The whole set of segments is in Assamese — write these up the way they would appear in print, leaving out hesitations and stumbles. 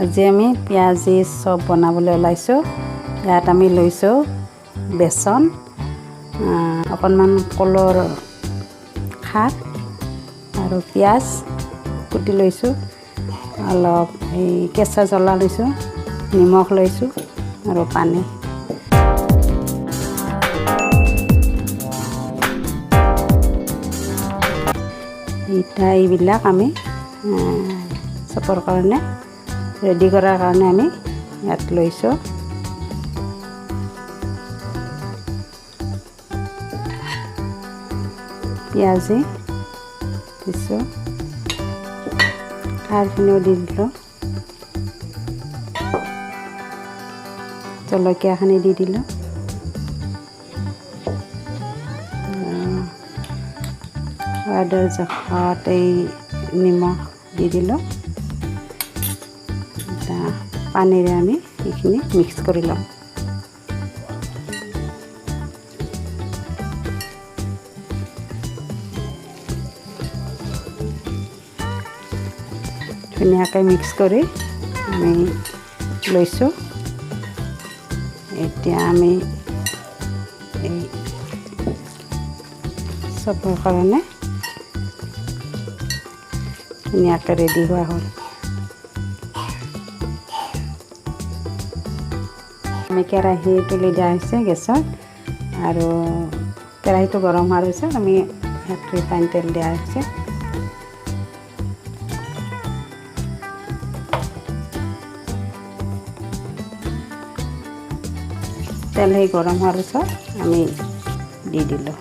আজি আমি পিয়াজি চপ বনাবলৈ ওলাইছোঁ। ইয়াত আমি লৈছোঁ বেচন, অকণমান কলৰ খাৰ আৰু পিঁয়াজ কুটি লৈছোঁ, অলপ এই কেঁচা জ্বলা লৈছোঁ, নিমখ লৈছোঁ আৰু পানী। এইবিলাক আমি চপৰ কাৰণে ৰেডি কৰাৰ কাৰণে আমি ইয়াত লৈছোঁ। পিয়াজি দিছোঁ, খাৰখিনিও দি দিলোঁ, জলকীয়াখিনি দি দিলোঁ, সোৱাদৰ জোখত এই নিমখ দি দিলোঁ। পানীৰে আমি এইখিনি মিক্স কৰি ল'ম। ধুনীয়াকৈ মিক্স কৰি আমি লৈছোঁ। এতিয়া আমি এই চপৰ কাৰণে ধুনীয়াকৈ ৰেডি হোৱা হ'ল। আমি কেৰাহী তুলি দিয়া হৈছে গেছত, আৰু কেৰাহীটো গৰম হোৱাৰ পিছত আমি ৰিফাইন তেল দিয়া হৈছে। তেল সেই গৰম হোৱাৰ পিছত আমি দি দিলোঁ।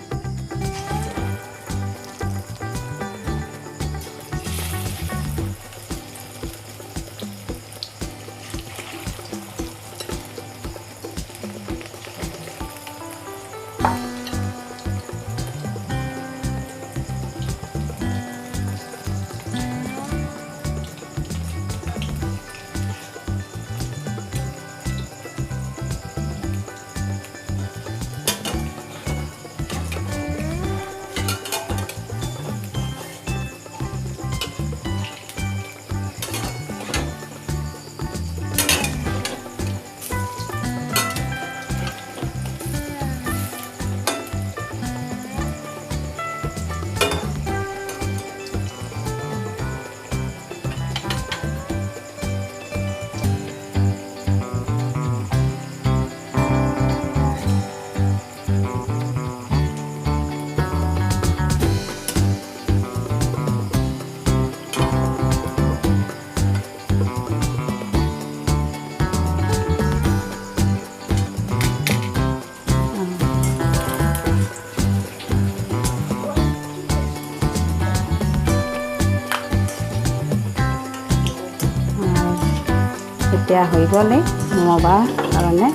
এতিয়া হৈ গ'লে নমাবৰ কাৰণে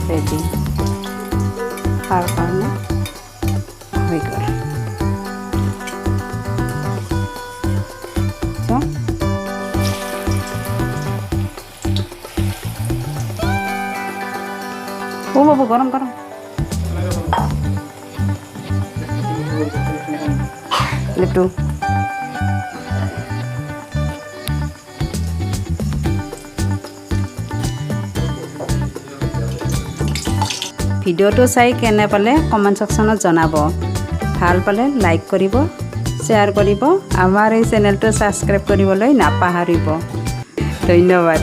ৰেডি, খোৱাৰ কাৰণে হৈ গ'ল। বাবু গৰম গৰম লিপটো। ভিডিঅ'টো চাই কেনে পালে কমেণ্ট ছেকশ্যনত জনাব। ভাল পালে লাইক কৰিব, শ্বেয়াৰ কৰিব, আমাৰ এই চেনেলটো ছাবস্ক্ৰাইব কৰিবলৈ নাপাহৰিব। ধন্যবাদ।